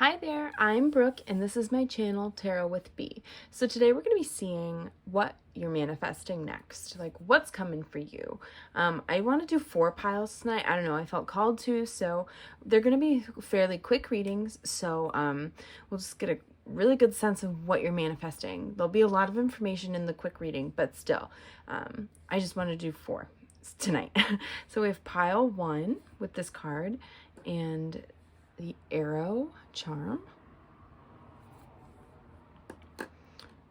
Hi there, I'm Brooke and this is my channel Tarot with B. So today we're going to be seeing what you're manifesting next, like what's coming for you. I want to do 4 piles tonight. I don't know, I felt called to, so they're going to be fairly quick readings, so we'll just get a really good sense of what you're manifesting. There'll be a lot of information in the quick reading, but still, I just want to do 4 tonight. So we have pile 1 with this card and the arrow charm.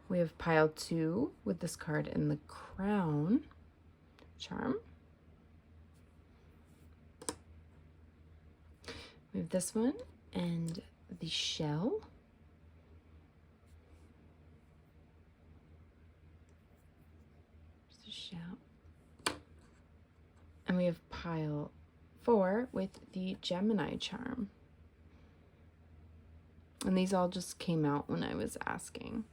We have pile 2 with this card and the crown charm. We have this one and the shell. There's the shell. And we have pile 4 with the Gemini charm. And these all just came out when I was asking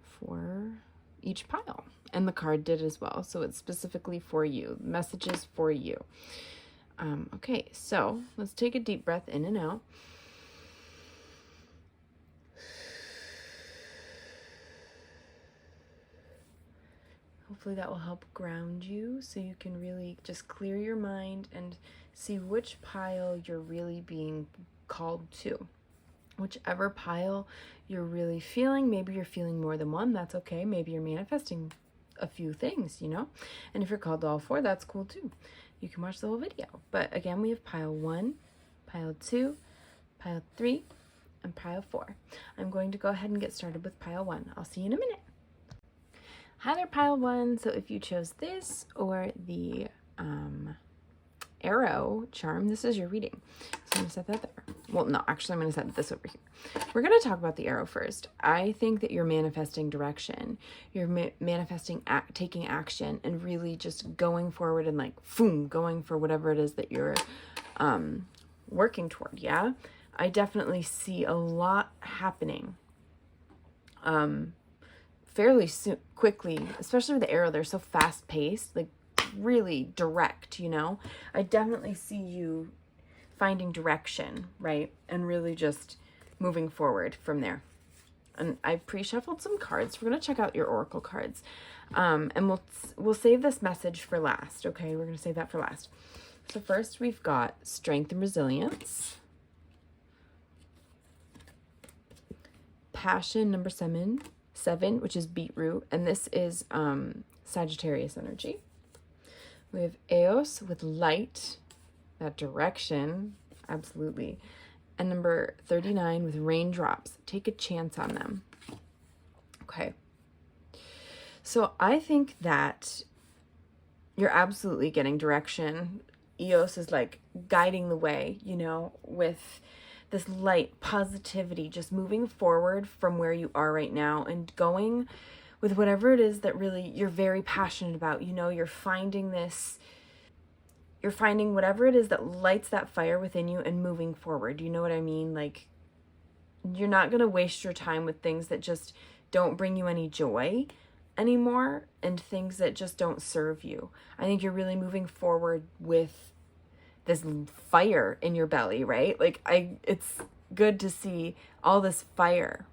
for each pile. And the card did as well. So it's specifically for you. Messages for you. Okay, so let's take a deep breath in and out. Hopefully that will help ground you so you can really just clear your mind and see which pile you're really being called to. Whichever pile you're really feeling, maybe you're feeling more than one, that's okay. Maybe you're manifesting a few things, you know? And if you're called to all 4, that's cool too. You can watch the whole video. But again, we have pile 1, pile 2, pile 3, and pile 4. I'm going to go ahead and get started with pile 1. I'll see you in a minute. Hi there, pile 1. So if you chose this or the arrow charm, this is your reading. So I'm gonna set that there. Well, no, actually I'm gonna set this over here. We're gonna talk about the arrow first. I think that you're manifesting direction. You're manifesting taking action and really just going forward and like, boom, going for whatever it is that you're working toward, yeah? I definitely see a lot happening fairly soon, quickly, especially with the arrow. They're so fast-paced, like really direct, you know? I definitely see you finding direction, right? And really just moving forward from there. And I pre-shuffled some cards. We're going to check out your oracle cards. And we'll save this message for last, okay? We're going to save that for last. So first we've got strength and resilience. Passion, number 7, which is beetroot. And this is Sagittarius energy. We have Eos with light, that direction, absolutely. And number 39 with raindrops. Take a chance on them. Okay. So I think that you're absolutely getting direction. Eos is like guiding the way, you know, with this light positivity, just moving forward from where you are right now and going with whatever it is that really you're very passionate about. You know, you're finding whatever it is that lights that fire within you and moving forward. You know what I mean? Like, you're not going to waste your time with things that just don't bring you any joy anymore and things that just don't serve you. I think you're really moving forward with this fire in your belly, right? Like, it's good to see all this fire.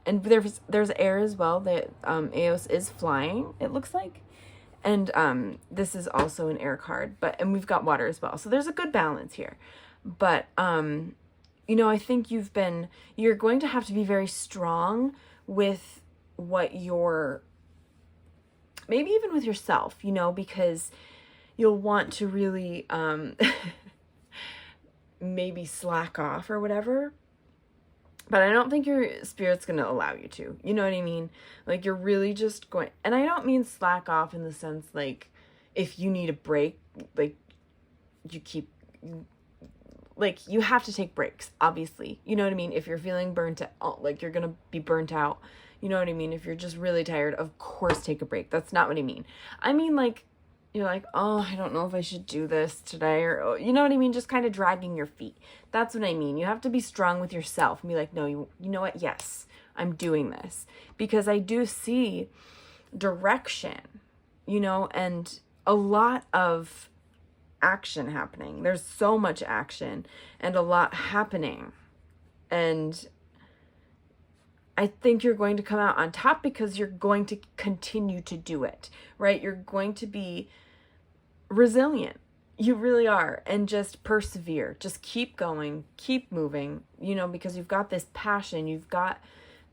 And there's air as well. That Eos is flying, it looks like. And this is also an air card, and we've got water as well. So there's a good balance here. But you know, I think you're going to have to be very strong with what maybe even with yourself, you know, because you'll want to really maybe slack off or whatever. But I don't think your spirit's going to allow you to. You know what I mean? Like, you're really just going... And I don't mean slack off in the sense, like, if you need a break, like, you have to take breaks, obviously. You know what I mean? If you're feeling burnt out, like, you're going to be burnt out. You know what I mean? If you're just really tired, of course take a break. That's not what I mean. I mean, like, you're like, oh, I don't know if I should do this today, or, you know what I mean? Just kind of dragging your feet. That's what I mean. You have to be strong with yourself and be like, no, you know what? Yes, I'm doing this. Because I do see direction, you know, and a lot of action happening. There's so much action and a lot happening. And I think you're going to come out on top because you're going to continue to do it, right? You're going to be resilient. You really are. And just persevere. Just keep going, keep moving, because you've got this passion. You've got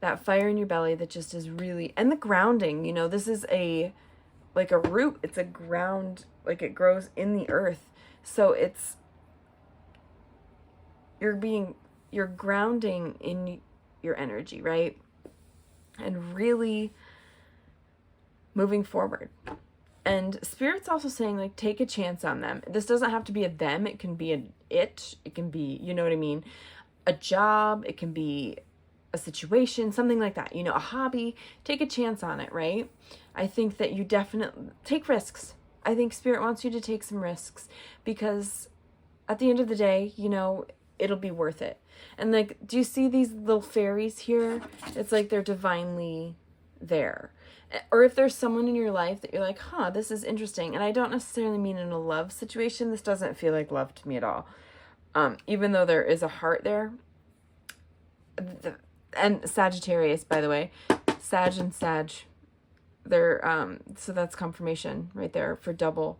that fire in your belly that just is really, and the grounding, this is like a root. It's a ground, like it grows in the earth. So you're grounding in your energy, right? And really moving forward. And Spirit's also saying, like, take a chance on them. This doesn't have to be a them. It can be it can be, you know what I mean? A job. It can be a situation, something like that, a hobby. Take a chance on it, right? I think that you definitely take risks. I think Spirit wants you to take some risks because at the end of the day, it'll be worth it. And like, do you see these little fairies here? It's like they're divinely there. Or if there's someone in your life that you're like, this is interesting. And I don't necessarily mean in a love situation. This doesn't feel like love to me at all. Even though there is a heart there. And Sagittarius, by the way, Sag and Sag, they're, so that's confirmation right there for double,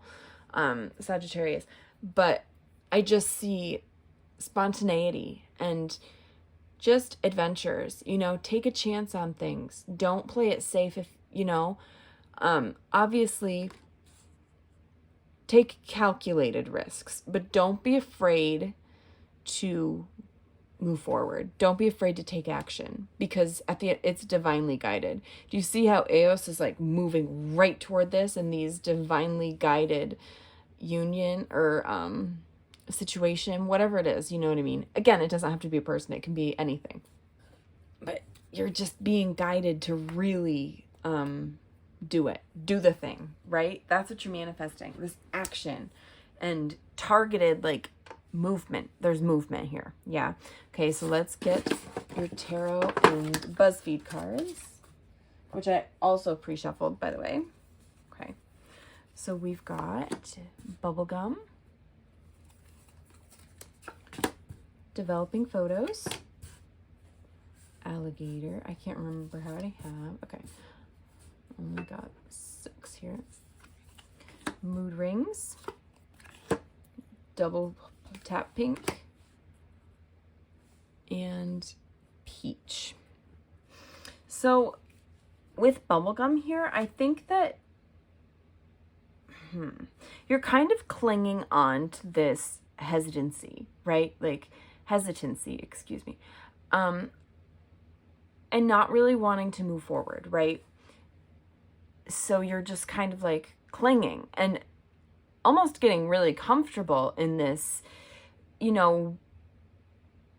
Sagittarius. But I just see spontaneity and just adventures, take a chance on things. Don't play it safe if, obviously take calculated risks, but don't be afraid to move forward. Don't be afraid to take action because at the end, it's divinely guided. Do you see how Eos is like moving right toward this and these divinely guided union or, situation, whatever it is, you know what I mean? Again, it doesn't have to be a person. It can be anything. But you're just being guided to really do it. Do the thing, right? That's what you're manifesting. This action and targeted like movement. There's movement here. Yeah. Okay, so let's get your tarot and Buzzfeed cards, which I also pre-shuffled, by the way. Okay. So we've got bubblegum, developing photos, alligator. I can't remember how many I have. Okay. Only got 6 here. Mood rings, double tap pink, and peach. So with bubblegum here, I think that you're kind of clinging on to this hesitancy, right? Like hesitancy, excuse me. And not really wanting to move forward, right? So you're just kind of like clinging and almost getting really comfortable in this,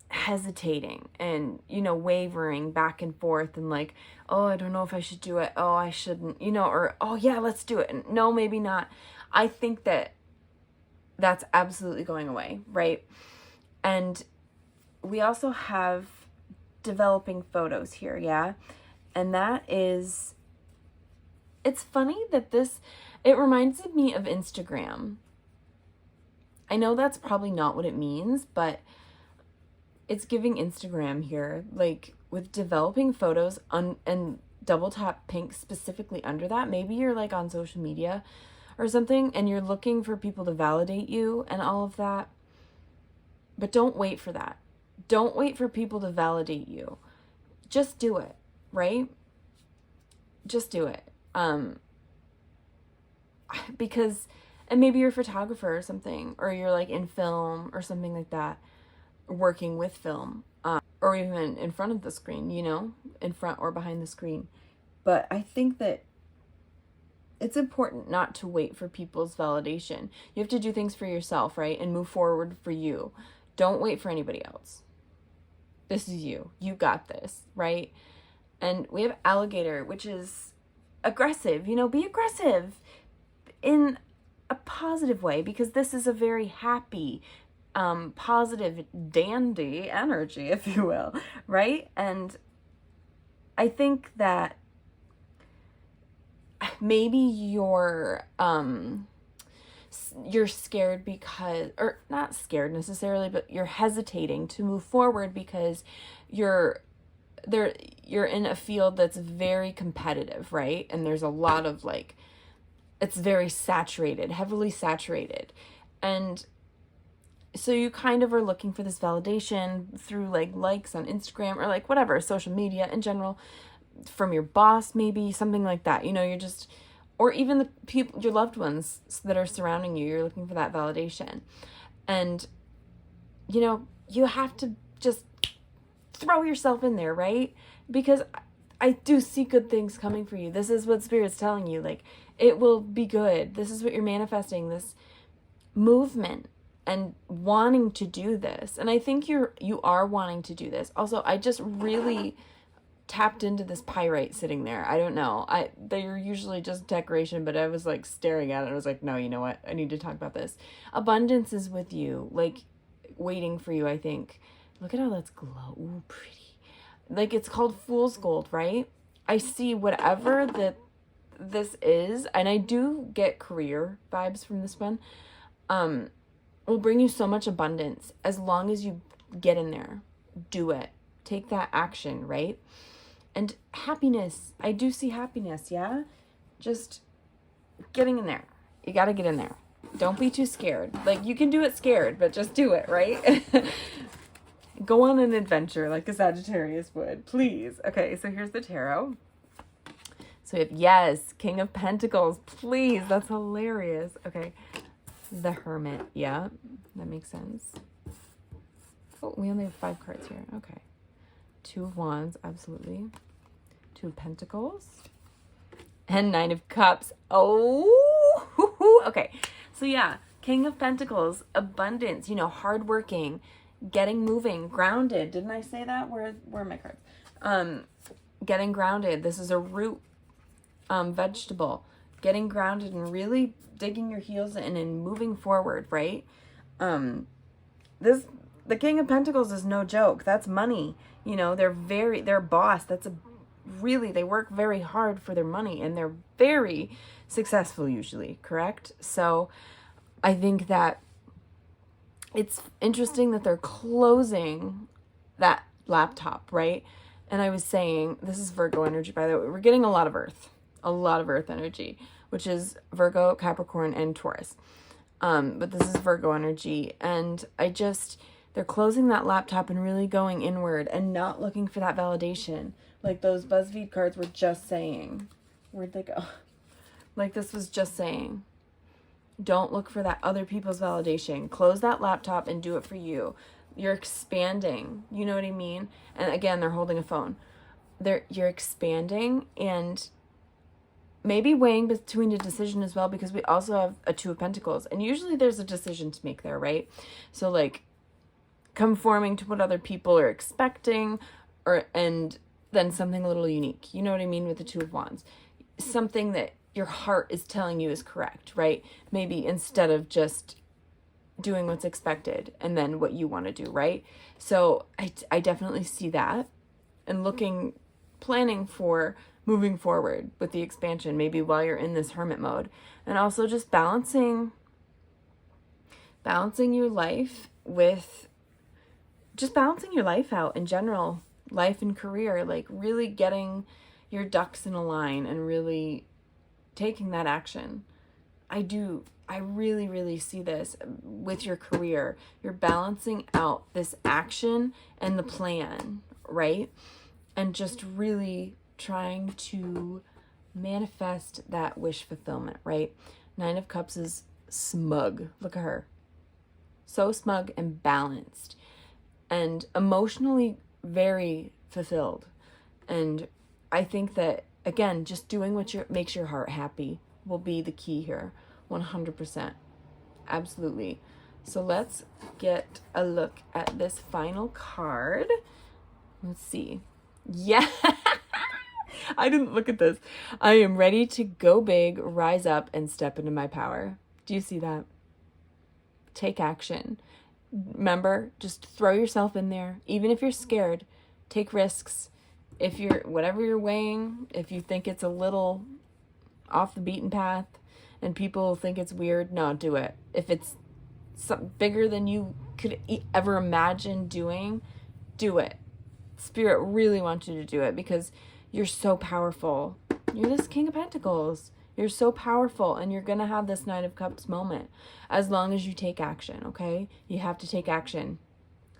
hesitating and, wavering back and forth and like, oh, I don't know if I should do it. Oh, I shouldn't, or, oh yeah, let's do it. And no, maybe not. I think that that's absolutely going away, right? And we also have developing photos here, yeah? And that is, it's funny that it reminds me of Instagram. I know that's probably not what it means, but it's giving Instagram here, like with developing photos and double tap pink specifically under that. Maybe you're like on social media or something and you're looking for people to validate you and all of that. But don't wait for that. Don't wait for people to validate you. Just do it, right? Just do it. Because, and maybe you're a photographer or something, or you're like in film or something like that, working with film, or even in front of the screen, in front or behind the screen. But I think that it's important not to wait for people's validation. You have to do things for yourself, right? And move forward for you. Don't wait for anybody else. This is you. You got this, right? And we have alligator, which is aggressive. Be aggressive in a positive way, because this is a very happy, positive, dandy energy, if you will, right? And I think that maybe you're you're scared because, or not scared necessarily, but you're hesitating to move forward because you're in a field that's very competitive, right? And there's a lot of like, it's very saturated, heavily saturated. And so you kind of are looking for this validation through like likes on Instagram or like whatever, social media in general, from your boss, maybe something like that. You know, you're just, or even the people, your loved ones that are surrounding you, you're looking for that validation. And, you know, you have to just throw yourself in there, right? Because I do see good things coming for you. This is what Spirit's telling you. Like, it will be good. This is what you're manifesting, this movement and wanting to do this. And I think you are wanting to do this. Also, I just really tapped into this pyrite sitting there. I don't know. They're usually just decoration, but I was like staring at it. I was like, no, you know what? I need to talk about this. Abundance is with you, like waiting for you, I think. Look at how that's glow. Ooh, pretty. Like, it's called fool's gold, right? I see whatever that this is, and I do get career vibes from this one, will bring you so much abundance as long as you get in there. Do it. Take that action, right? And happiness. I do see happiness, yeah? Just getting in there. You got to get in there. Don't be too scared. Like, you can do it scared, but just do it, right? Go on an adventure like a Sagittarius would, please. Okay, so here's the tarot. So we have, yes, King of Pentacles, please. That's hilarious. Okay, the Hermit. Yeah, that makes sense. Oh, we only have 5 cards here. Okay. 2 of Wands, absolutely. 2 of Pentacles. And 9 of Cups. Oh, okay. So yeah, King of Pentacles, abundance, you know, hardworking, getting moving, grounded. Didn't I say that? Where are my cards? Getting grounded. This is a root vegetable. Getting grounded and really digging your heels in and moving forward, right? The King of Pentacles is no joke. That's money. You know, they're a boss. They work very hard for their money, and they're very successful usually, correct? So I think that it's interesting that they're closing that laptop, right? And I was saying, this is Virgo energy, by the way. We're getting a lot of Earth energy, which is Capricorn, and Taurus. But this is Virgo energy. And they're closing that laptop and really going inward and not looking for that validation. Like those Buzzfeed cards were just saying. Where'd they go? Like this was just saying. Don't look for that other people's validation. Close that laptop and do it for you. You're expanding. You know what I mean? And again, they're holding a phone. You're expanding and maybe weighing between a decision as well, because we also have a 2 of Pentacles. And usually there's a decision to make there, right? So like conforming to what other people are expecting, and then something a little unique. You know what I mean with the 2 of Wands? Something that your heart is telling you is correct, right? Maybe instead of just doing what's expected and then what you want to do, right? So I definitely see that, and planning for moving forward with the expansion, maybe while you're in this hermit mode, and also just balancing your life with just balancing your life out in general, life and career, like really getting your ducks in a line and really taking that action. I really, really see this with your career. You're balancing out this action and the plan, right? And just really trying to manifest that wish fulfillment, right? 9 of Cups is smug. Look at her. So smug and balanced and emotionally very fulfilled. And I think that, again, just doing what makes your heart happy will be the key here. 100%. Absolutely. So let's get a look at this final card. Let's see. Yeah. I didn't look at this. I am ready to go big, rise up, and step into my power. Do you see that? Take action. Remember, just throw yourself in there. Even if you're scared, take risks. Whatever you're weighing, if you think it's a little off the beaten path, and people think it's weird, no, do it. If it's something bigger than you could ever imagine doing, do it. Spirit really wants you to do it because you're so powerful. You're this King of Pentacles. You're so powerful, and you're going to have this Knight of Cups moment as long as you take action, okay? You have to take action.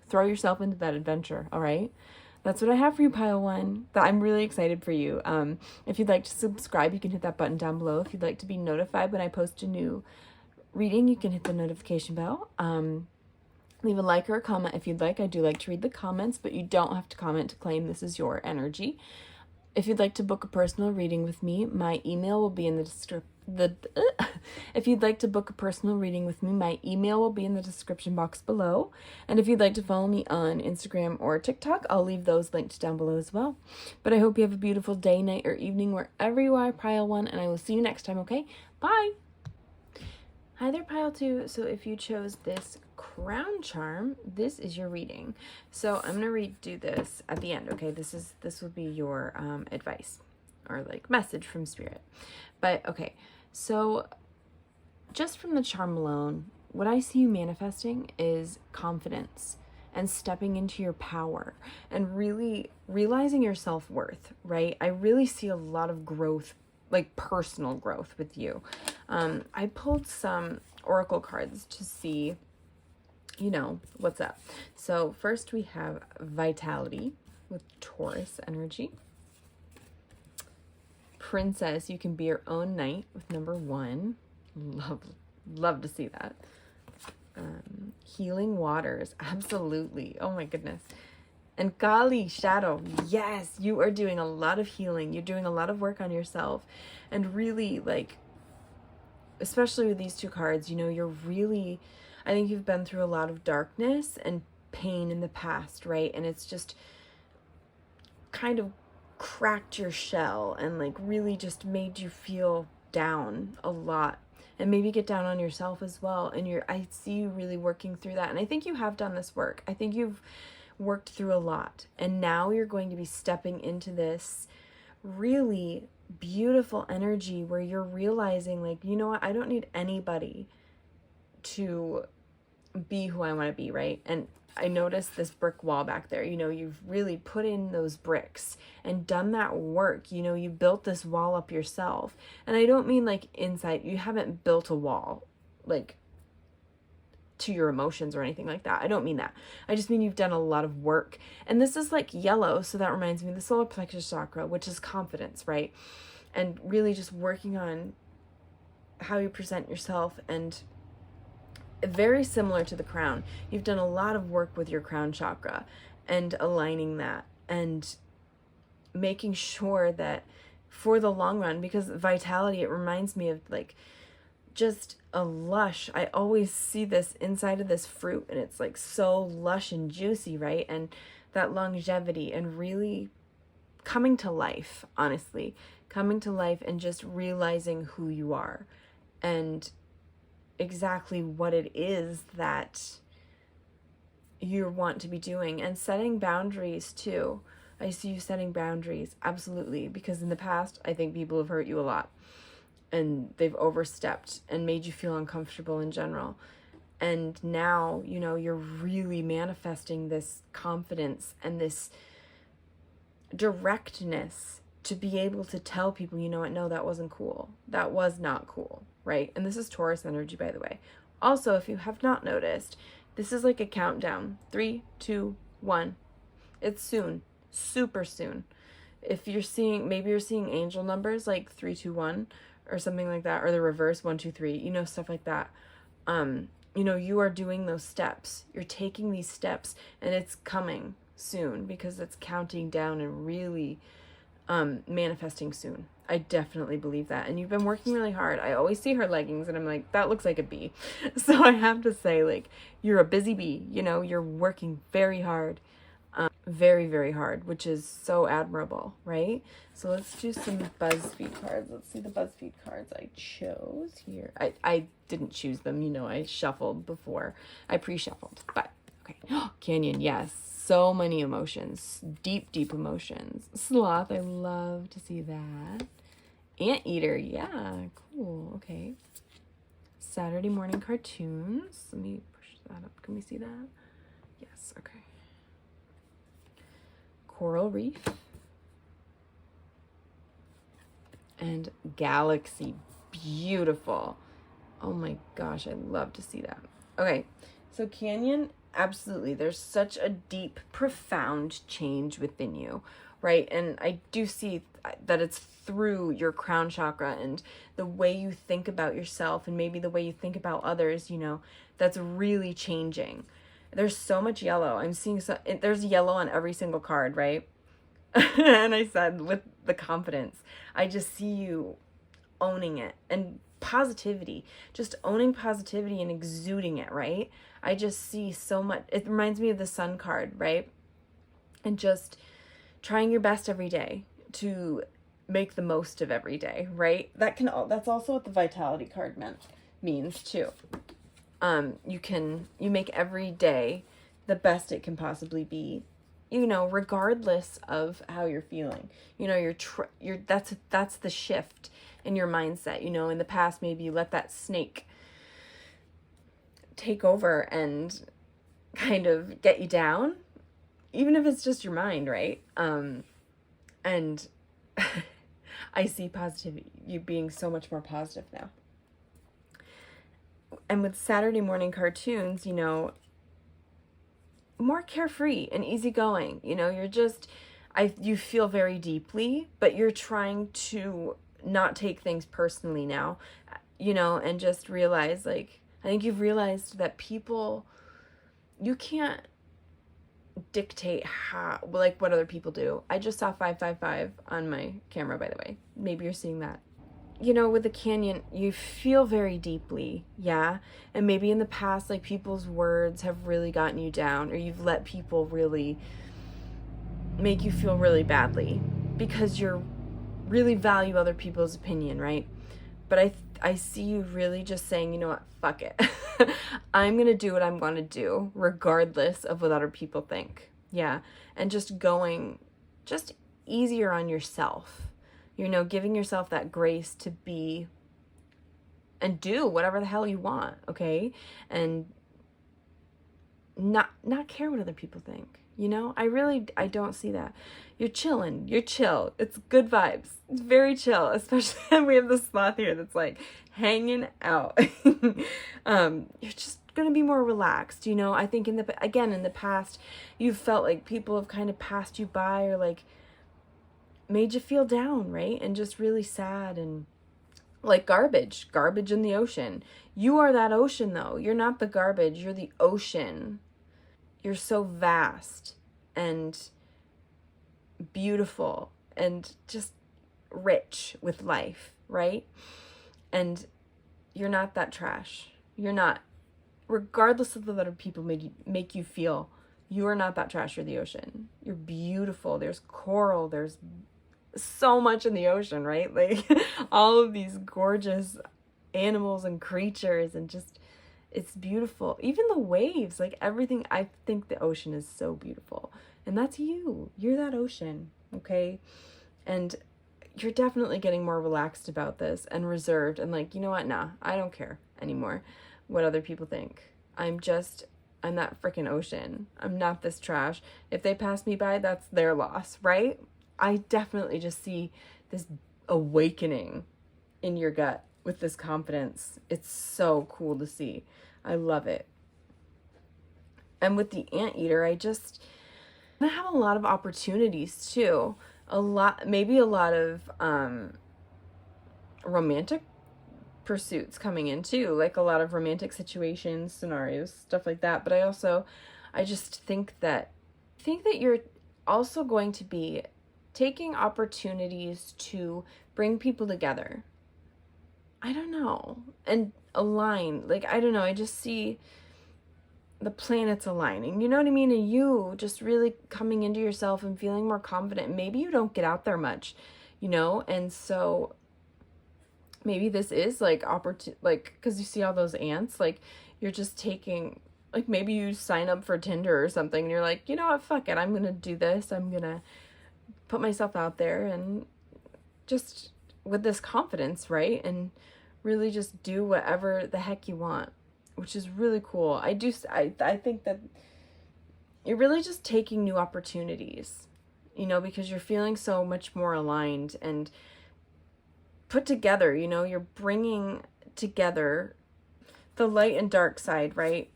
Throw yourself into that adventure, all right? That's what I have for you, Pile 1. I'm really excited for you. If you'd like to subscribe, you can hit that button down below. If you'd like to be notified when I post a new reading, you can hit the notification bell. Leave a like or a comment if you'd like. I do like to read the comments, but you don't have to comment to claim this is your energy. If you'd like to book a personal reading with me, my email will be in the description. If you'd like to book a personal reading with me, my email will be in the description box below. And if you'd like to follow me on Instagram or TikTok, I'll leave those linked down below as well. But I hope you have a beautiful day, night, or evening wherever you are, Pile 1, and I will see you next time, okay? Bye! Hi there, Pile 2. So if you chose this crown charm, this is your reading. So I'm going to redo this at the end, okay? This will be your advice or like message from Spirit. But okay, so just from the charm alone, what I see you manifesting is confidence and stepping into your power and really realizing your self-worth, right? I really see a lot of growth, like personal growth with you. I pulled some oracle cards to see, you know, what's up. So first we have Vitality with Taurus energy. Princess, you can be your own knight with number 1. Love to see that. Healing Waters, absolutely. Oh my goodness. And Kali, Shadow, yes, you are doing a lot of healing. You're doing a lot of work on yourself. And really, like, especially with these two cards, you know, you're really, I think you've been through a lot of darkness and pain in the past, right? And it's just kind of cracked your shell and like really just made you feel down a lot, and maybe get down on yourself as well. And I see you really working through that, and I think you have done this work. I think you've worked through a lot, and now you're going to be stepping into this really beautiful energy where you're realizing, like, you know what, I don't need anybody to be who I want to be, right? And I noticed this brick wall back there. You know, you've really put in those bricks and done that work. You know, you built this wall up yourself. And I don't mean like inside, you haven't built a wall like to your emotions or anything like that. I don't mean that. I just mean you've done a lot of work. And this is like yellow, so that reminds me of the solar plexus chakra, which is confidence, right? And really just working on how you present yourself, and very similar to the crown. You've done a lot of work with your crown chakra and aligning that and making sure that for the long run, because Vitality, it reminds me of like just a lush, I always see this inside of this fruit, and it's like so lush and juicy, right? And that longevity and really coming to life, honestly, coming to life and just realizing who you are and exactly what it is that you want to be doing, and setting boundaries too. I see you setting boundaries, absolutely, because in the past, I think people have hurt you a lot and they've overstepped and made you feel uncomfortable in general. And now, you know, you're really manifesting this confidence and this directness to be able to tell people, you know what, no, that wasn't cool. That was not cool, right? And this is Taurus energy, by the way. Also, if you have not noticed, this is like a countdown. 3, 2, 1. It's soon, super soon. If you're seeing, maybe you're seeing angel numbers like 3, 2, 1 or something like that, or the reverse 1, 2, 3, you know, stuff like that. You know, you are doing those steps. You're taking these steps, and it's coming soon because it's counting down and really manifesting soon. I definitely believe that. And you've been working really hard. I always see her leggings and I'm like, that looks like a bee. So I have to say, like, you're a busy bee, you know, you're working very hard, very, very hard, which is so admirable, right? So let's do some Buzzfeed cards. Let's see the Buzzfeed cards I chose here. I didn't choose them, you know, I shuffled before. I pre-shuffled, but okay. Canyon, yes. So many emotions, deep, deep emotions. Sloth, I love to see that. Anteater, yeah, cool, okay. Saturday morning cartoons. Let me push that up. Can we see that? Yes, okay. Coral reef. And galaxy. Beautiful. Oh my gosh, I'd love to see that. Okay, so canyon, absolutely. There's such a deep, profound change within you, right? And I do see that it's through your crown chakra and the way you think about yourself and maybe the way you think about others, you know, that's really changing. There's so much yellow. I'm seeing there's yellow on every single card, right? And I said with the confidence, I just see you owning it and positivity, just owning positivity and exuding it, right? I just see so much. It reminds me of the sun card, right? And just trying your best every day to make the most of every day, right? That's also what the vitality card means too. You make every day the best it can possibly be, you know, regardless of how you're feeling. You know, that's the shift in your mindset. You know, in the past, maybe you let that snake take over and kind of get you down, even if it's just your mind, right? And I see positivity, you being so much more positive now. And with Saturday morning cartoons, you know, more carefree and easygoing. You know, you feel very deeply, but you're trying to not take things personally now, you know, and just realize, like, I think you've realized that you can't dictate what other people do. I just saw 555 on my camera, by the way. Maybe you're seeing that. You know, with the canyon, you feel very deeply, yeah? And maybe in the past, like, people's words have really gotten you down, or you've let people really make you feel really badly because you really value other people's opinion, right? But I see you really just saying, you know what, fuck it. I'm going to do what I'm going to do, regardless of what other people think, yeah? And just going just easier on yourself. You know, giving yourself that grace to be and do whatever the hell you want, okay? And not care what other people think, you know? I don't see that. You're chilling. You're chill. It's good vibes. It's very chill, especially we have the sloth here that's like hanging out. You're just going to be more relaxed, you know? I think in the past, you've felt like people have kind of passed you by or like made you feel down, right? And just really sad and like garbage in the ocean. You are that ocean though. You're not the garbage. You're the ocean. You're so vast and beautiful and just rich with life, right? And you're not that trash. You're not, regardless of the other people make you feel, you are not that trash. You're the ocean. You're beautiful. There's coral. There's so much in the ocean, right? Like all of these gorgeous animals and creatures, and just, it's beautiful. Even the waves, like everything. I think the ocean is so beautiful, and that's you. You're that ocean, okay? And you're definitely getting more relaxed about this and reserved and like, you know what? Nah, I don't care anymore what other people think. I'm that freaking ocean. I'm not this trash. If they pass me by, that's their loss, right? I definitely just see this awakening in your gut with this confidence. It's so cool to see. I love it. And with the anteater, I have a lot of opportunities too. Maybe a lot of romantic pursuits coming in too, like a lot of romantic situations, scenarios, stuff like that. But I just think that you're also going to be taking opportunities to bring people together. I don't know. And align. Like, I don't know. I just see the planets aligning. You know what I mean? And you just really coming into yourself and feeling more confident. Maybe you don't get out there much, you know? And so maybe this is like like, because you see all those ants, like you're just taking, like maybe you sign up for Tinder or something and you're like, you know what, fuck it. I'm going to do this. I'm going to put myself out there and just with this confidence, right? And really just do whatever the heck you want, which is really cool. I think that you're really just taking new opportunities, you know, because you're feeling so much more aligned and put together, you know, you're bringing together the light and dark side, right?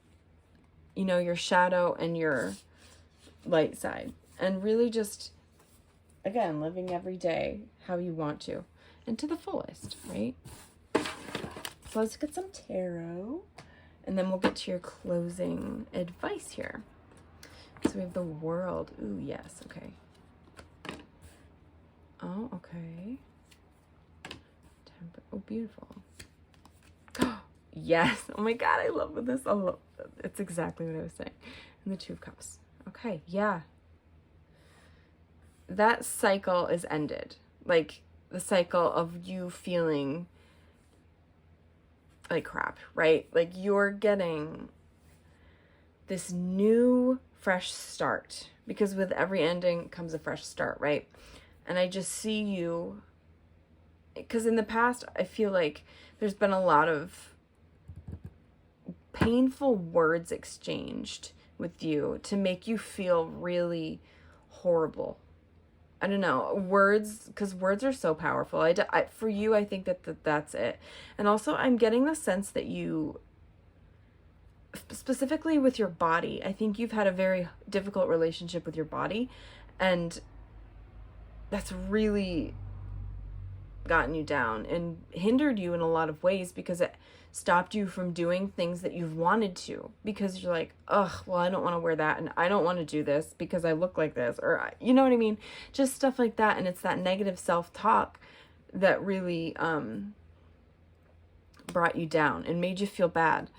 You know, your shadow and your light side, and really just, again, living every day how you want to and to the fullest, right? So let's get some tarot, and then we'll get to your closing advice here. So we have the World. Ooh, yes. Okay. Oh, okay. Oh, beautiful. Yes. Oh my God, I love this. It's exactly what I was saying. And the Two of Cups. Okay, yeah. That cycle is ended. Like, the cycle of you feeling like crap, right? Like, you're getting this new fresh start, because with every ending comes a fresh start, right? And I just see you, because in the past, I feel like there's been a lot of painful words exchanged with you to make you feel really horrible. I don't know, words, because words are so powerful. For you, I think that's it. And also, I'm getting the sense that you, specifically with your body, I think you've had a very difficult relationship with your body, and that's really gotten you down and hindered you in a lot of ways, because it stopped you from doing things that you've wanted to, because you're like, ugh, well, I don't want to wear that, and I don't want to do this because I look like this, or you know what I mean? Just stuff like that. And it's that negative self-talk that really brought you down and made you feel bad.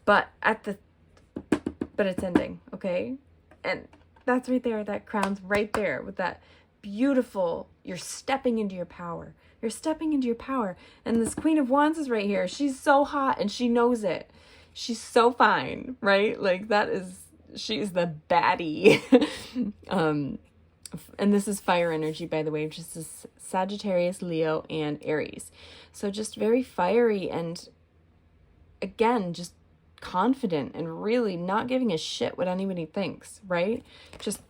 But it's ending, okay? And that's right there, that crown's right there with that beautiful, you're stepping into your power. You're stepping into your power. And this Queen of Wands is right here. She's so hot and she knows it. She's so fine, right? Like, she's the baddie. And this is fire energy, by the way, which is Sagittarius, Leo, and Aries. So just very fiery, and again, just confident and really not giving a shit what anybody thinks, right? Just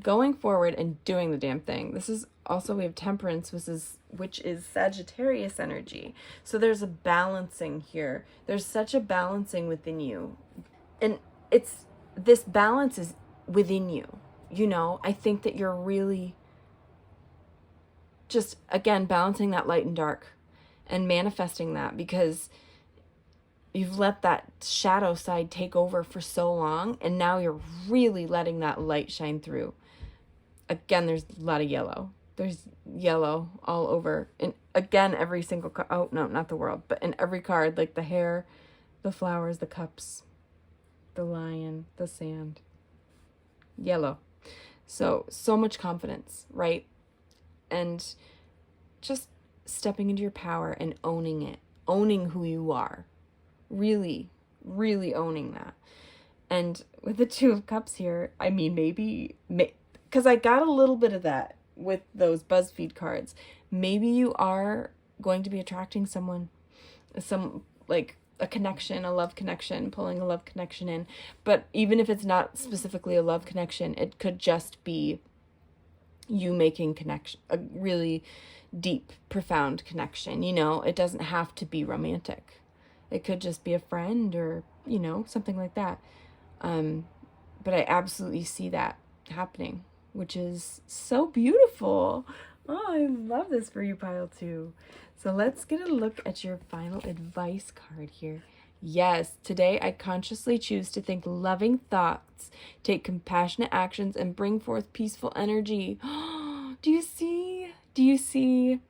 going forward and doing the damn thing. This is also, we have Temperance, which is Sagittarius energy. So there's a balancing here. There's such a balancing within you. And this balance is within you. You know, I think that you're really just, again, balancing that light and dark and manifesting that, because you've let that shadow side take over for so long, and now you're really letting that light shine through. Again, there's a lot of yellow. There's yellow all over. And again, every single card. Oh, no, not the world. But in every card, like the hair, the flowers, the cups, the lion, the sand. Yellow. So much confidence, right? And just stepping into your power and owning it. Owning who you are. Really, really owning that. And with the Two of Cups here, I mean, maybe, because I got a little bit of that with those Buzzfeed cards. Maybe you are going to be attracting someone, like a connection, a love connection, pulling a love connection in. But even if it's not specifically a love connection, it could just be you making connection, a really deep, profound connection. You know, it doesn't have to be romantic. It could just be a friend, or, you know, something like that. But I absolutely see that happening, which is so beautiful. Oh, I love this for you, pile 2. So let's get a look at your final advice card here. Yes, today I consciously choose to think loving thoughts, take compassionate actions, and bring forth peaceful energy. Do you see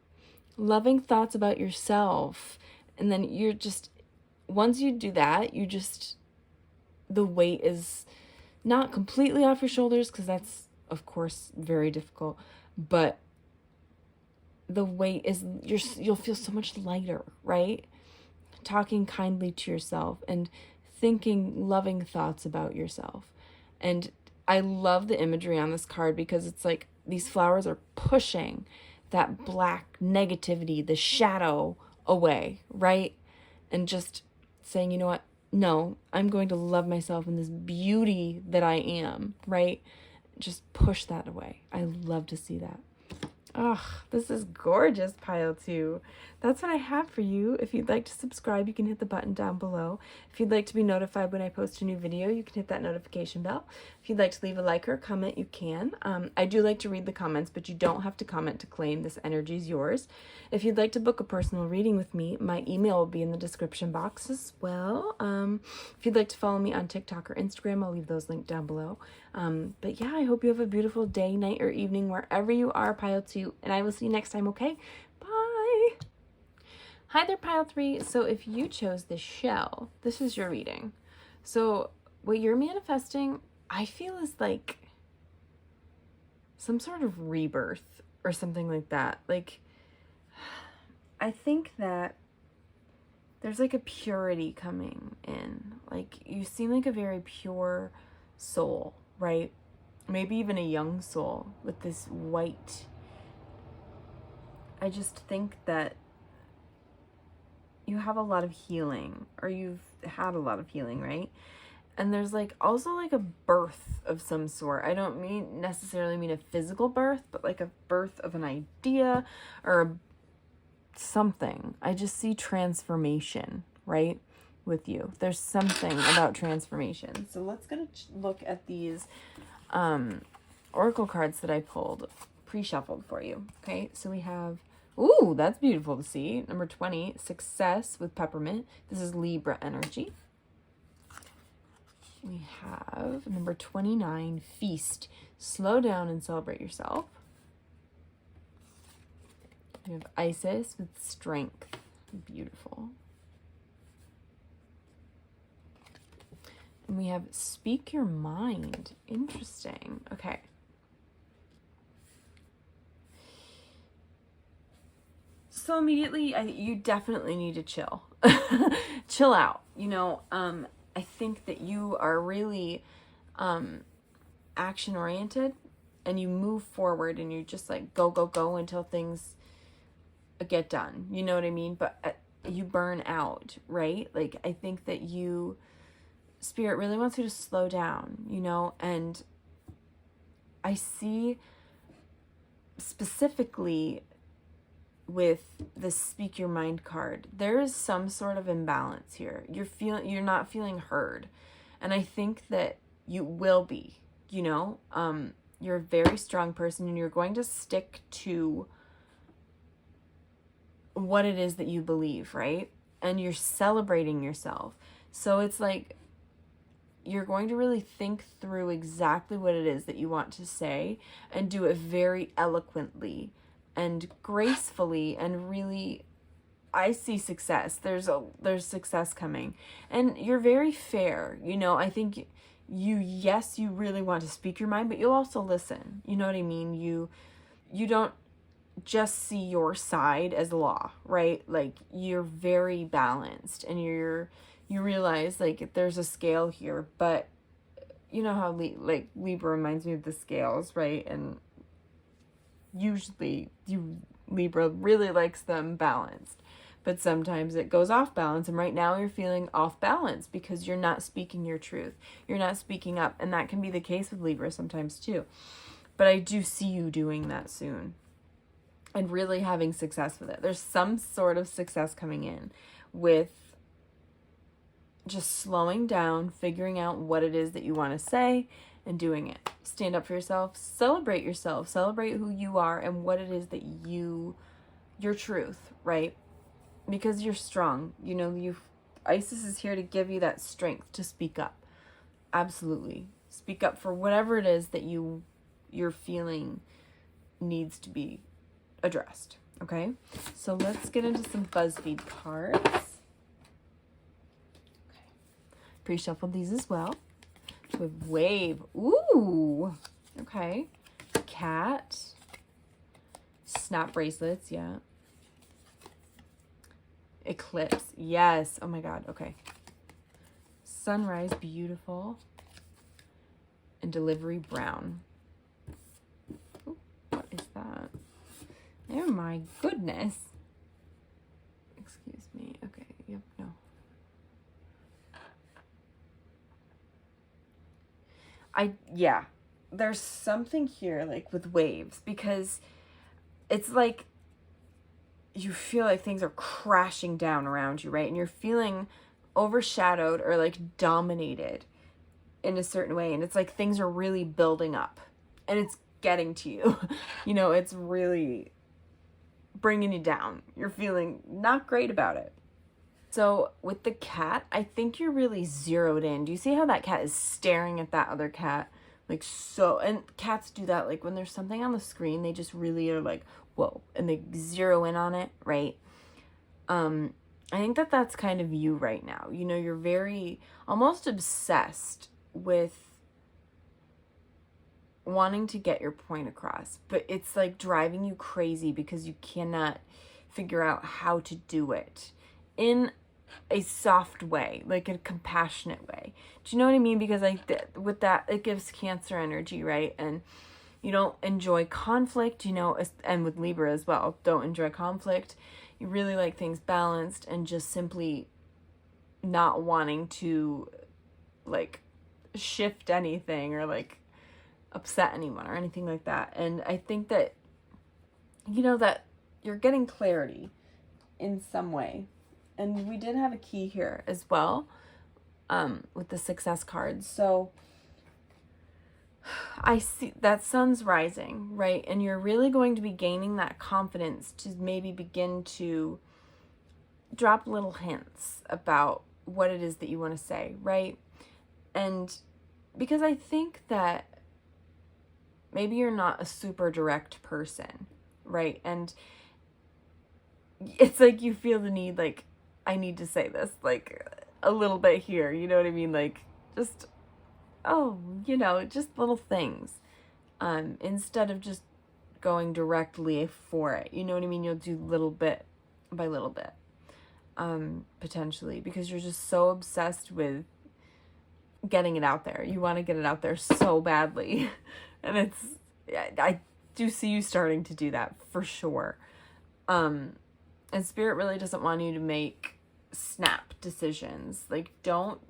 loving thoughts about yourself? And then you're just, once you do that, the weight is not completely off your shoulders, because that's, of course, very difficult, but the weight is, you'll feel so much lighter, right? Talking kindly to yourself and thinking loving thoughts about yourself. And I love the imagery on this card, because it's like these flowers are pushing that black negativity, the shadow, away, right? And just saying, you know what? No, I'm going to love myself and this beauty that I am, right? Just push that away. I love to see that. Oh, this is gorgeous, pile 2. That's what I have for you. If you'd like to subscribe, you can hit the button down below. If you'd like to be notified when I post a new video, you can hit that notification bell. If you'd like to leave a like or a comment, you can. I do like to read the comments, but you don't have to comment to claim this energy is yours. If you'd like to book a personal reading with me, my email will be in the description box as well. If you'd like to follow me on TikTok or Instagram, I'll leave those linked down below. But yeah, I hope you have a beautiful day, night, or evening, wherever you are, pile 2, and I will see you next time, okay? Bye! Hi there, pile 3. So if you chose this shell, this is your reading. So what you're manifesting, I feel, is like some sort of rebirth or something like that. Like, I think that there's like a purity coming in. Like, you seem like a very pure soul, right? Maybe even a young soul with this white. I just think that you have a lot of healing, or you've had a lot of healing, right? And there's like also like a birth of some sort. I don't necessarily mean a physical birth, but like a birth of an idea or something. I just see transformation, right? With you. There's something about transformation. So let's go look at these oracle cards that I pulled pre-shuffled for you. Okay, so we have, ooh, that's beautiful to see. Number 20, success with peppermint. This is Libra energy. We have number 29, feast. Slow down and celebrate yourself. We have Isis with strength. Beautiful. And we have speak your mind. Interesting. Okay. So immediately, you definitely need to chill. Chill out. You know, I think that you are really action-oriented, and you move forward, and you just like go, go, go until things get done. You know what I mean? But you burn out, right? Like, I think that Spirit really wants you to slow down, you know? And I see specifically with the speak your mind card, there is some sort of imbalance here. You're not feeling heard. And I think that you will be, you know? You're a very strong person, and you're going to stick to what it is that you believe, right? And you're celebrating yourself. So it's like you're going to really think through exactly what it is that you want to say and do it very eloquently and gracefully, and really, I see success. There's success coming, and you're very fair. You know, I think yes, you really want to speak your mind, but you'll also listen. You know what I mean? You don't just see your side as law, right? Like, you're very balanced, and you realize like there's a scale here, but you know how Libra reminds me of the scales, right? And usually Libra really likes them balanced, but sometimes it goes off balance, and right now you're feeling off balance because you're not speaking your truth. You're not speaking up, and that can be the case with Libra sometimes too. But I do see you doing that soon and really having success with it. There's some sort of success coming in with just slowing down, figuring out what it is that you want to say, and doing it. Stand up for yourself, celebrate who you are and what it is that your truth, right? Because you're strong. You know, Isis is here to give you that strength to speak up. Absolutely. Speak up for whatever it is that you're feeling needs to be addressed. Okay? So let's get into some Buzzfeed cards. Okay. Pre-shuffled these as well. So we have wave. Ooh. Okay. Cat. Snap bracelets. Yeah. Eclipse. Yes. Oh my God. Okay. Sunrise. Beautiful. And delivery brown. Ooh, what is that? Oh my goodness. Yeah, there's something here, like, with waves, because it's like you feel like things are crashing down around you, right? And you're feeling overshadowed or, like, dominated in a certain way. And it's like things are really building up and it's getting to you. You know, it's really bringing you down. You're feeling not great about it. So with the cat, I think you're really zeroed in. Do you see how that cat is staring at that other cat? Like, so, and cats do that, like when there's something on the screen, they just really are like, whoa, and they zero in on it, right? I think that that's kind of you right now. You know, you're very, almost obsessed with wanting to get your point across, but it's like driving you crazy because you cannot figure out how to do it in a soft way, like a compassionate way. Do you know what I mean? Because like with that, it gives Cancer energy, right? And you don't enjoy conflict, you know, and with Libra as well, don't enjoy conflict. You really like things balanced and just simply not wanting to like shift anything or like upset anyone or anything like that. And I think that, you know, that you're getting clarity in some way. And we did have a key here as well, with the success cards. So I see that sun's rising, right? And you're really going to be gaining that confidence to maybe begin to drop little hints about what it is that you want to say, right? And because I think that maybe you're not a super direct person, right? And it's like you feel the need, like, I need to say this, like, a little bit here, you know what I mean? Like, just, oh, you know, just little things. Instead of just going directly for it, you know what I mean? You'll do little bit by little bit, potentially, because you're just so obsessed with getting it out there. You want to get it out there so badly. And it's, I do see you starting to do that for sure. And Spirit really doesn't want you to make snap decisions. Like, don't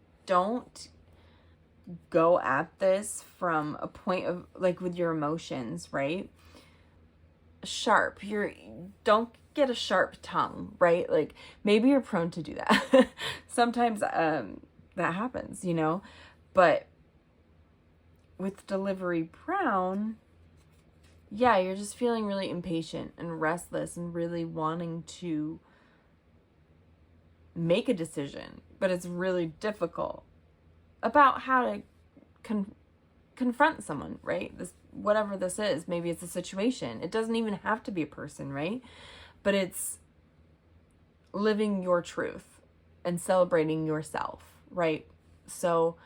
go at this from a point of, like, with your emotions, right? Sharp. Don't get a sharp tongue, right? Like, maybe you're prone to do that. Sometimes, that happens, you know? But with Delivery Brown, yeah, you're just feeling really impatient and restless and really wanting to make a decision, but it's really difficult about how to confront someone, right? This, whatever this is, maybe it's a situation. It doesn't even have to be a person, right? But it's living your truth and celebrating yourself, right? So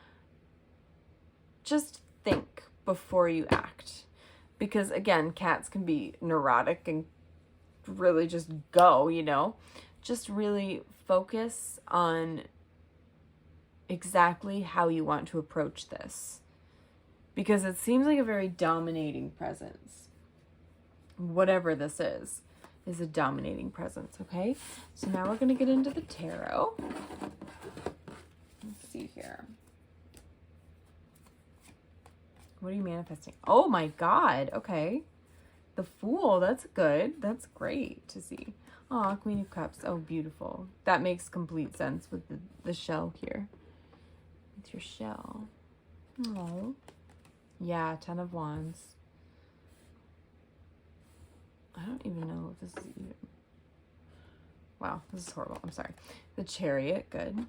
just think before you act. Because again, cats can be neurotic and really just go, you know? Just really focus on exactly how you want to approach this. Because it seems like a very dominating presence. Whatever this is a dominating presence, okay? So now we're going to get into the tarot. Let's see here. What are you manifesting? Oh my God. Okay. The Fool. That's good. That's great to see. Oh, Queen of Cups. Oh, beautiful. That makes complete sense with the shell here. It's your shell. Oh. Yeah, Ten of Wands. I don't even know if this is even... Wow, this is horrible. I'm sorry. The Chariot. Good.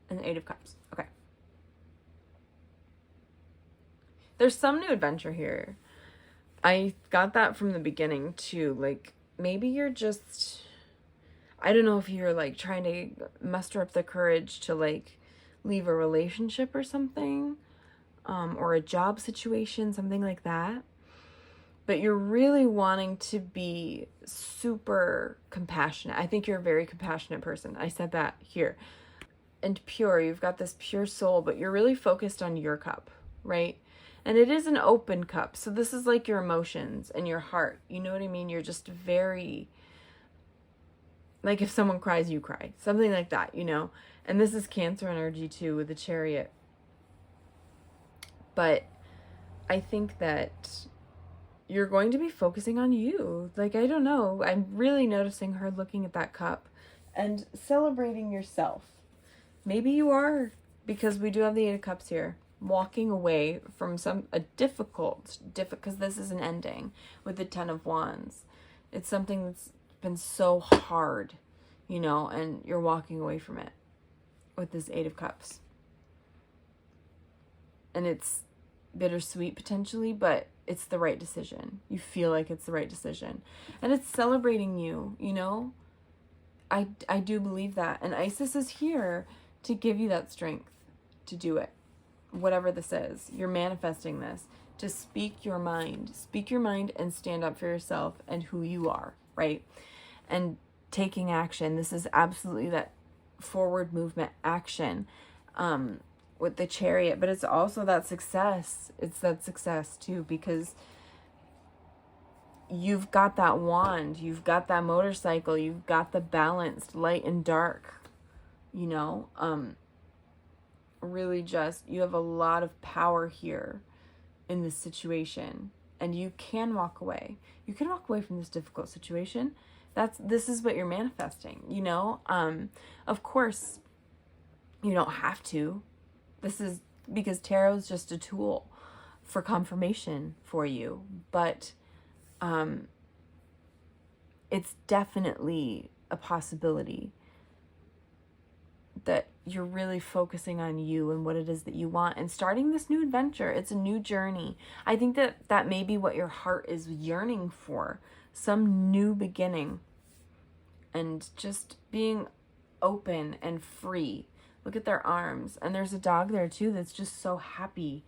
And the Eight of Cups. Okay. There's some new adventure here. I got that from the beginning too. Like, maybe you're just, I don't know if you're like trying to muster up the courage to like leave a relationship or something, or a job situation, something like that. But you're really wanting to be super compassionate. I think you're a very compassionate person. I said that here. And pure. You've got this pure soul, but you're really focused on your cup, right? And it is an open cup. So this is like your emotions and your heart. You know what I mean? You're just very, like if someone cries, you cry. Something like that, you know? And this is Cancer energy too with the Chariot. But I think that you're going to be focusing on you. Like, I don't know. I'm really noticing her looking at that cup and celebrating yourself. Maybe you are, because we do have the Eight of Cups here, walking away from a difficult, because this is an ending with the Ten of Wands. It's something that's been so hard, you know, and you're walking away from it with this Eight of Cups. And it's bittersweet potentially, but it's the right decision. You feel like it's the right decision. And it's celebrating you, you know? I do believe that. And Isis is here to give you that strength to do it. Whatever this is, you're manifesting this. To speak your mind. Speak your mind and stand up for yourself and who you are, right? And taking action. This is absolutely that forward movement action with the Chariot. But it's also that success. It's that success too, because you've got that wand. You've got that motorcycle. You've got the balanced light and dark. You know, really just, you have a lot of power here in this situation, and you can walk away. You can walk away from this difficult situation. This is what you're manifesting, you know? Of course, you don't have to. This is because tarot is just a tool for confirmation for you, but it's definitely a possibility that you're really focusing on you and what it is that you want and starting this new adventure. It's a new journey. I think that may be what your heart is yearning for, some new beginning and just being open and free. Look at their arms, and there's a dog there too that's just so happy,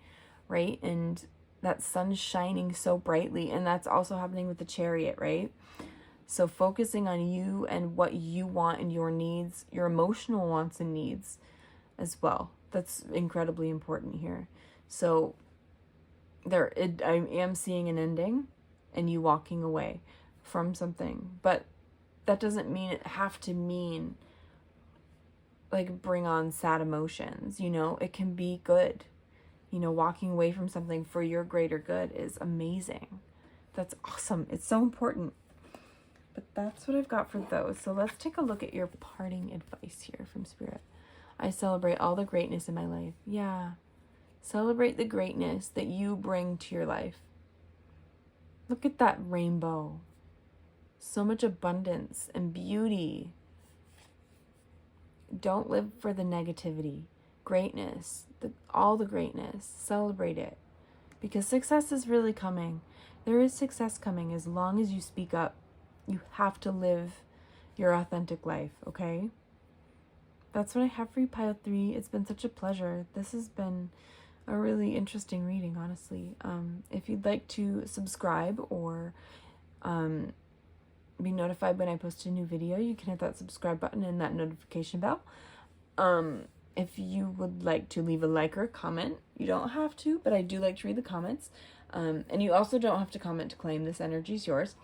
right? And that sun's shining so brightly, and that's also happening with the Chariot, right? So focusing on you and what you want and your needs, your emotional wants and needs as well. That's incredibly important here. So I am seeing an ending and you walking away from something. But that doesn't have to mean like bring on sad emotions, you know? It can be good. You know, walking away from something for your greater good is amazing. That's awesome. It's so important. But that's what I've got for those. So let's take a look at your parting advice here from Spirit. I celebrate all the greatness in my life. Yeah. Celebrate the greatness that you bring to your life. Look at that rainbow. So much abundance and beauty. Don't live for the negativity. Greatness. All the greatness. Celebrate it. Because success is really coming. There is success coming as long as you speak up. You have to live your authentic life, okay? That's what I have for you, Pile 3. It's been such a pleasure. This has been a really interesting reading, honestly. If you'd like to subscribe or be notified when I post a new video, you can hit that subscribe button and that notification bell. If you would like to leave a like or a comment, you don't have to, but I do like to read the comments. And you also don't have to comment to claim. This energy is yours.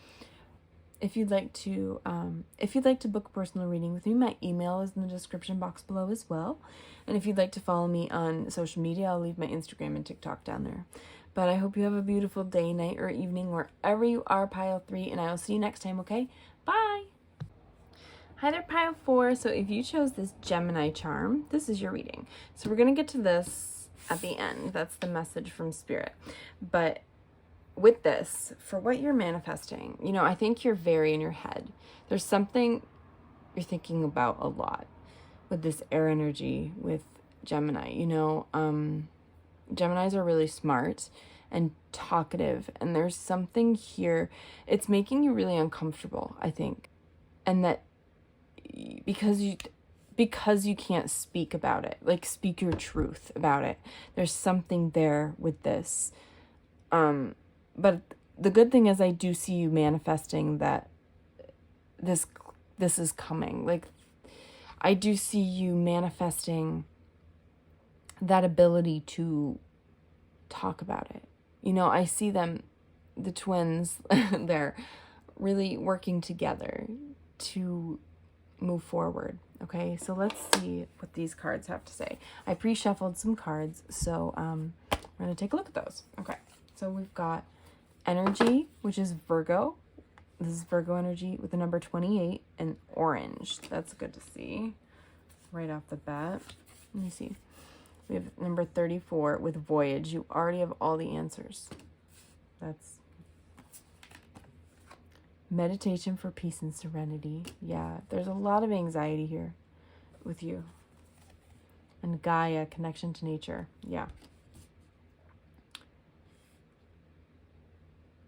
If you'd like to book a personal reading with me, my email is in the description box below as well. And if you'd like to follow me on social media, I'll leave my Instagram and TikTok down there. But I hope you have a beautiful day, night, or evening, wherever you are, Pile 3, and I will see you next time, okay? Bye! Hi there, Pile 4. So if you chose this Gemini charm, this is your reading. So we're going to get to this at the end. That's the message from Spirit. But with this, for what you're manifesting, you know, I think you're very in your head. There's something you're thinking about a lot with this air energy with Gemini. You know, Geminis are really smart and talkative, and there's something here. It's making you really uncomfortable, I think. And that because you can't speak about it, like speak your truth about it. There's something there with this. But the good thing is I do see you manifesting that this is coming. Like, I do see you manifesting that ability to talk about it. You know, I see them, the twins, they're really working together to move forward. Okay, so let's see what these cards have to say. I pre-shuffled some cards, so We're going to take a look at those. Okay. So we've got energy, which is Virgo. This is Virgo energy with the number 28 and orange. That's good to see right off the bat. Let me see. We have number 34 with voyage. You already have all the answers. That's meditation for peace and serenity. Yeah, there's a lot of anxiety here with you. And Gaia, connection to nature. Yeah.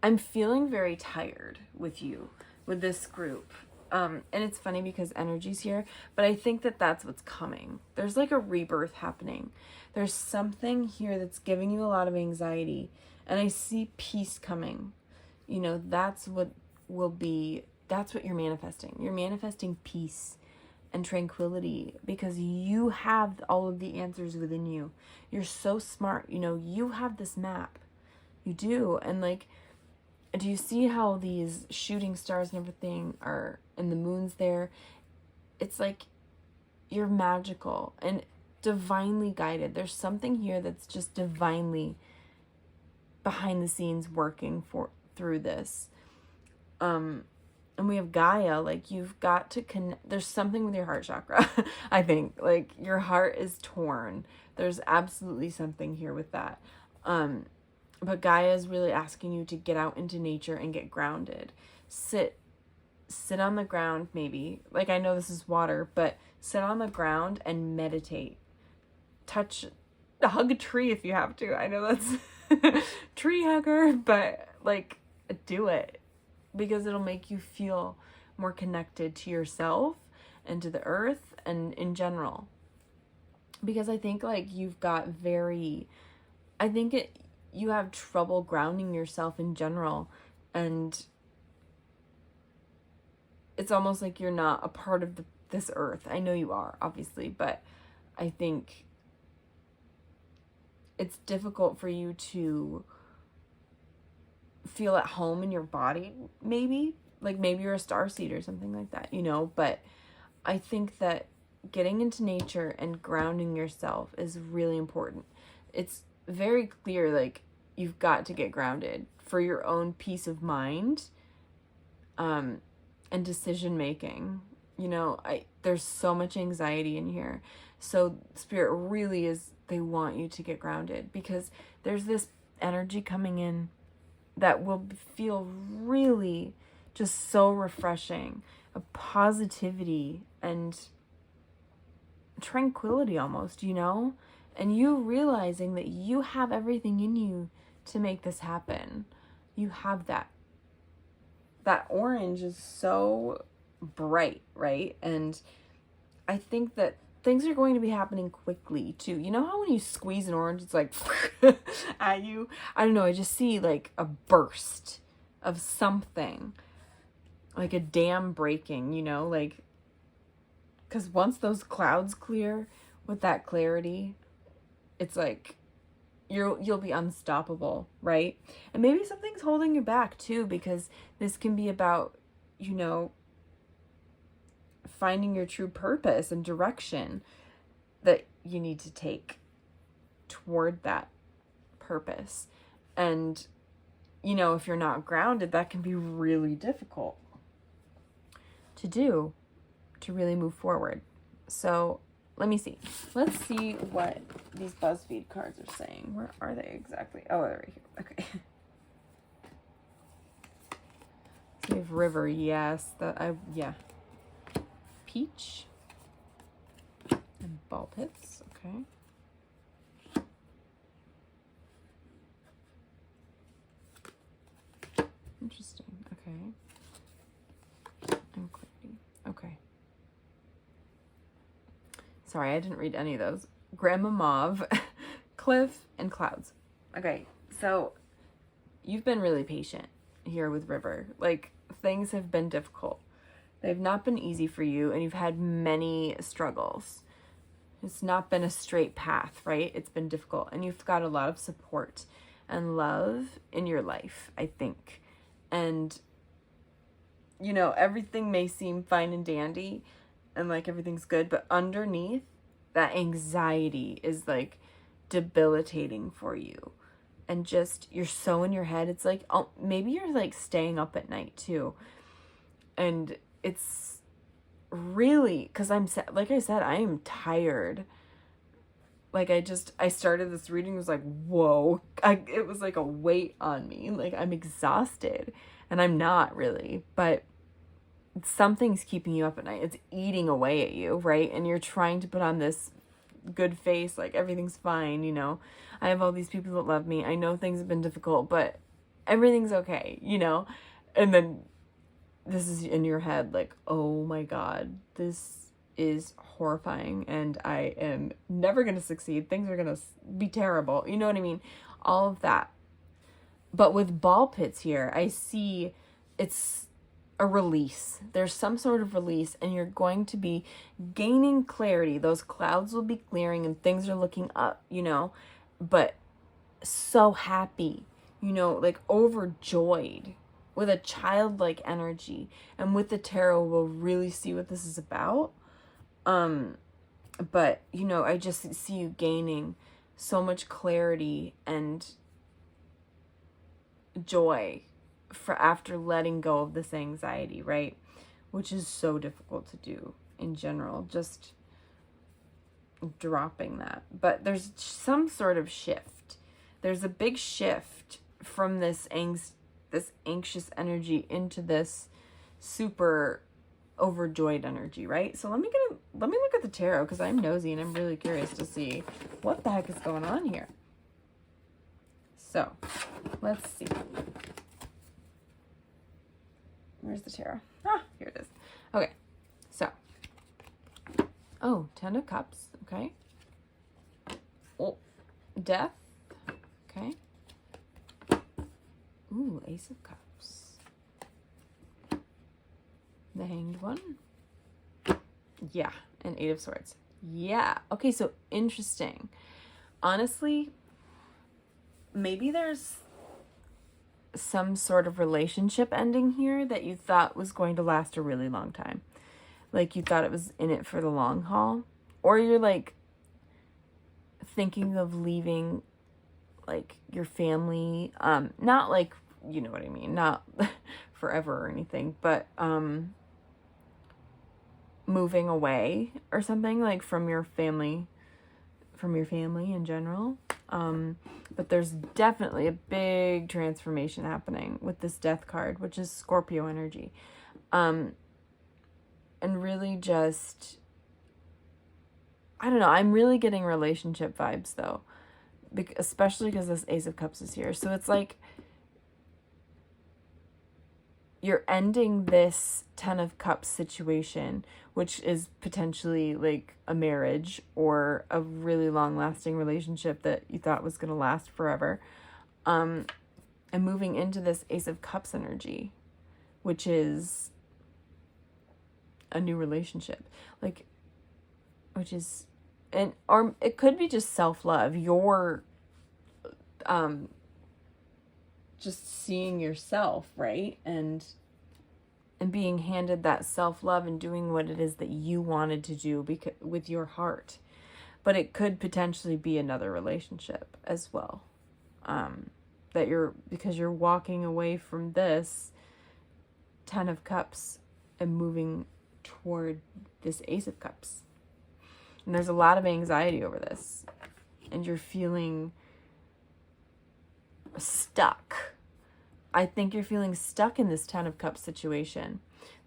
I'm feeling very tired with you, with this group. And it's funny because energy's here, but I think that that's what's coming. There's like a rebirth happening. There's something here that's giving you a lot of anxiety, and I see peace coming. You know, that's what you're manifesting. You're manifesting peace and tranquility because you have all of the answers within you. You're so smart. You know, you have this map. You do. And like, do you see how these shooting stars and everything are, and the moon's there? It's like you're magical and divinely guided. There's something here that's just divinely behind the scenes working through this. And we have Gaia, like you've got to connect. There's something with your heart chakra. I think like your heart is torn. There's absolutely something here with that. But Gaia is really asking you to get out into nature and get grounded. Sit on the ground, maybe. Like, I know this is water, but sit on the ground and meditate. Hug a tree if you have to. I know that's tree hugger, but like, do it. Because it'll make you feel more connected to yourself and to the earth and in general. Because I think like you have trouble grounding yourself in general, and it's almost like you're not a part of this earth. I know you are, obviously, but I think it's difficult for you to feel at home in your body, maybe. Like maybe you're a starseed or something like that, you know? But I think that getting into nature and grounding yourself is really important. It's very clear, like, you've got to get grounded for your own peace of mind, and decision making. You know, there's so much anxiety in here. So Spirit really they want you to get grounded because there's this energy coming in that will feel really just so refreshing, a positivity and tranquility almost, you know? And you realizing that you have everything in you to make this happen. You have that. That orange is so bright, right? And I think that things are going to be happening quickly too. You know how when you squeeze an orange, it's like at you? I don't know. I just see like a burst of something, like a dam breaking, you know, like, because once those clouds clear with that clarity, it's like you'll be unstoppable, right? And maybe something's holding you back too, because this can be about, you know, finding your true purpose and direction that you need to take toward that purpose. And, you know, if you're not grounded, that can be really difficult to do, to really move forward. So let me see. Let's see what these Buzzfeed cards are saying. Where are they exactly? Oh, they're right here. Okay. So we have river. Yes. Yeah. Peach. And ball pits. Okay. Interesting. Okay. And clarity. Okay. Sorry, I didn't read any of those. Grandma Mauve, Cliff, and Clouds. Okay, so you've been really patient here with River. Like, things have been difficult. They've not been easy for you, and you've had many struggles. It's not been a straight path, right? It's been difficult, and you've got a lot of support and love in your life, I think. And, you know, everything may seem fine and dandy, and like everything's good, but underneath, that anxiety is like debilitating for you. and just, you're so in your head. It's like, oh, maybe you're like staying up at night too. And it's really, because like I said, I am tired. Like I started this reading, was like, whoa, it was like a weight on me. Like I'm exhausted, and I'm not really, but something's keeping you up at night. It's eating away at you, right? And you're trying to put on this good face, like everything's fine, you know. I have all these people that love me. I know things have been difficult, but everything's okay, you know. And then this is in your head, like, oh my God, this is horrifying, and I am never going to succeed. Things are going to be terrible. You know what I mean? All of that. But with ball pits here, I see it's a release. There's some sort of release, and you're going to be gaining clarity. Those clouds will be clearing and things are looking up, you know, but so happy, you know, like overjoyed, with a childlike energy. And with the tarot, we'll really see what this is about. But, you know, I just see you gaining so much clarity and joy for after letting go of this anxiety, right? Which is so difficult to do in general, just dropping that. But there's some sort of shift. There's a big shift from this anxious energy into this super overjoyed energy, right? So let me look at the tarot, because I'm nosy and I'm really curious to see what the heck is going on here. So let's see. Where's the tarot? Ah, here it is. Okay, so, oh, 10 of Cups, okay. Oh, Death, okay. Ooh, Ace of Cups. The Hanged One. Yeah, and 8 of Swords. Yeah, okay, so interesting. Honestly, maybe there's some sort of relationship ending here that you thought was going to last a really long time. Like you thought it was in it for the long haul. Or you're like thinking of leaving like your family, not like, you know what I mean, not forever or anything, but moving away or something, like from your family in general. But there's definitely a big transformation happening with this Death card, which is Scorpio energy. And really just, I don't know, I'm really getting relationship vibes though, especially because this Ace of Cups is here. So it's like you're ending this 10 of Cups situation, which is potentially like a marriage or a really long-lasting relationship that you thought was going to last forever, and moving into this Ace of Cups energy, which is a new relationship, like, which is, and or it could be just self-love. You're just seeing yourself, right? And being handed that self-love and doing what it is that you wanted to do with your heart. But it could potentially be another relationship as well. Because you're walking away from this 10 of Cups and moving toward this Ace of Cups. And there's a lot of anxiety over this. And you're feeling stuck. I think you're feeling stuck in this 10 of Cups situation.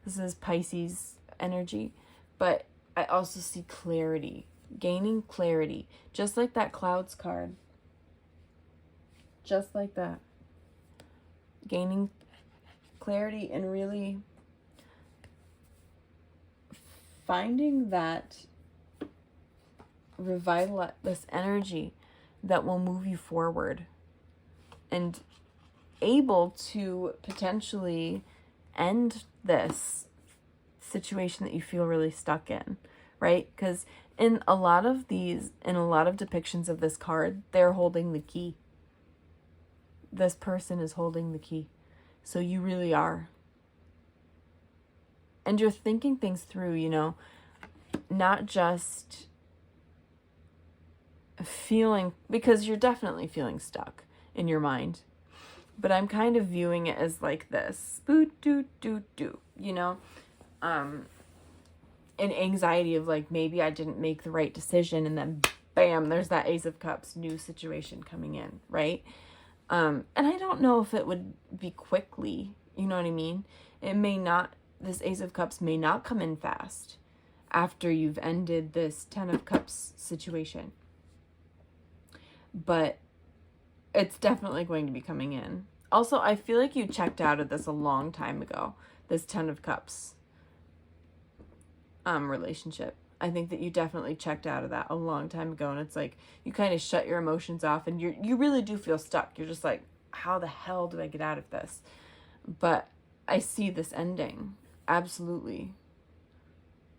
This is Pisces energy, but I also see clarity, gaining clarity, just like that Clouds card. Just like that. Gaining clarity and really finding that this energy that will move you forward and able to potentially end this situation that you feel really stuck in, right? Because in a lot of depictions of this card, they're holding the key. This person is holding the key. So you really are. And you're thinking things through, you know, not just feeling, because you're definitely feeling stuck. in your mind. But I'm kind of viewing it as like this. Boot, doot, doot, doot. You know? An anxiety of like, maybe I didn't make the right decision, and then bam, there's that Ace of Cups, new situation coming in, right? And I don't know if it would be quickly, you know what I mean? It may not, this Ace of Cups may not come in fast after you've ended this Ten of Cups situation. But it's definitely going to be coming in. Also, I feel like you checked out of this a long time ago, this Ten of Cups relationship. I think that you definitely checked out of that a long time ago, and it's like you kind of shut your emotions off, and you really do feel stuck. You're just like, how the hell do I get out of this? But I see this ending, absolutely.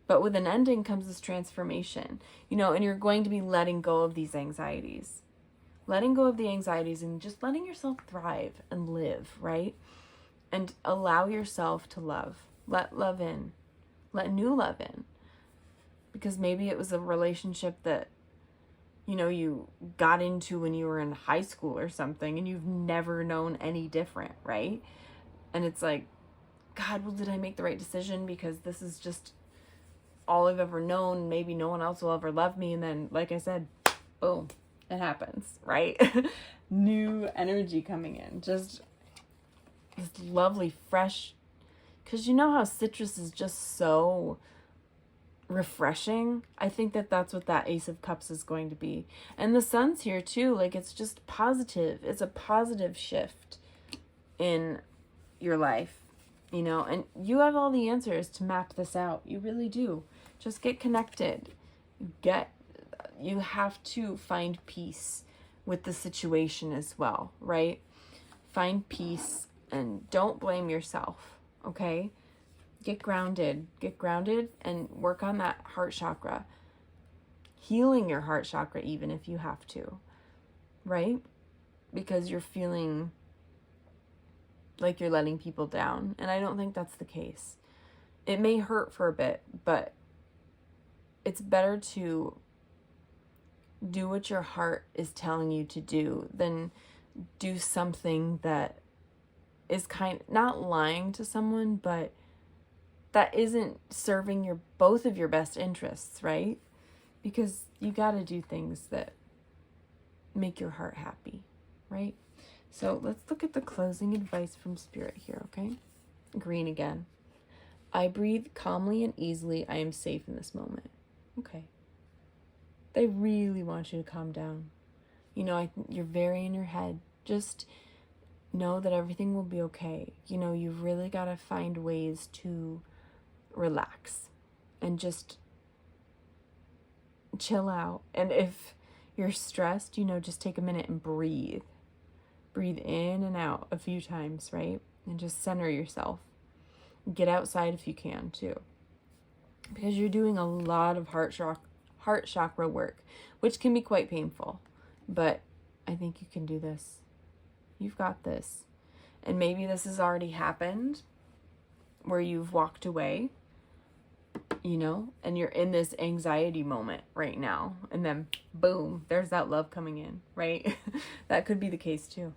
But with an ending comes this transformation, you know, and you're going to be letting go of these anxieties. Letting go of the anxieties and just letting yourself thrive and live, right? And allow yourself to love. Let love in. Let new love in. Because maybe it was a relationship that, you know, you got into when you were in high school or something, and you've never known any different, right? And it's like, God, well, did I make the right decision? Because this is just all I've ever known. Maybe no one else will ever love me. And then, like I said, boom, it happens, right? New energy coming in. Just this lovely, fresh, because you know how citrus is just so refreshing. I think that that's what that Ace of Cups is going to be. And the sun's here too. Like, it's just positive. It's a positive shift in your life, you know, and you have all the answers to map this out. You really do. Just get connected. You have to find peace with the situation as well, right? Find peace and don't blame yourself, okay? Get grounded and work on that heart chakra. Healing your heart chakra even if you have to, right? Because you're feeling like you're letting people down. And I don't think that's the case. It may hurt for a bit, but it's better to do what your heart is telling you to do than do something that is not lying to someone, but that isn't serving both of your best interests, right? Because you got to do things that make your heart happy, right? So let's look at the closing advice from Spirit here, okay? Green again. I breathe calmly and easily. I am safe in this moment. Okay. They really want you to calm down. You know, you're very in your head. Just know that everything will be okay. You know, you've really got to find ways to relax and just chill out. And if you're stressed, you know, just take a minute and breathe. Breathe in and out a few times, right? And just center yourself. Get outside if you can too. Because you're doing a lot of heart chakra work, which can be quite painful. But I think you can do this. You've got this. And maybe this has already happened where you've walked away, you know, and you're in this anxiety moment right now. And then boom, there's that love coming in, right? That could be the case too.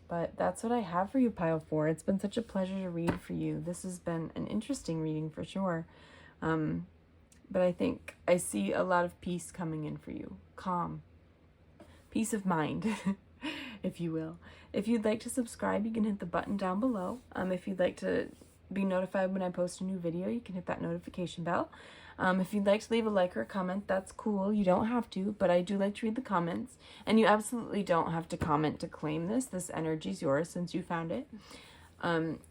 But that's what I have for you, Pile 4. It's been such a pleasure to read for you. This has been an interesting reading for sure. But I think I see a lot of peace coming in for you. Calm. Peace of mind, if you will. If you'd like to subscribe, you can hit the button down below. If you'd like to be notified when I post a new video, you can hit that notification bell. If you'd like to leave a like or a comment, that's cool. You don't have to, but I do like to read the comments. And you absolutely don't have to comment to claim this. This energy is yours since you found it.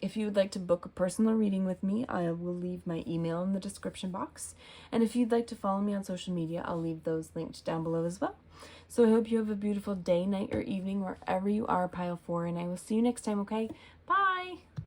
If you would like to book a personal reading with me, I will leave my email in the description box. And if you'd like to follow me on social media, I'll leave those linked down below as well. So I hope you have a beautiful day, night, or evening, wherever you are, Pile 4, and I will see you next time, okay? Bye!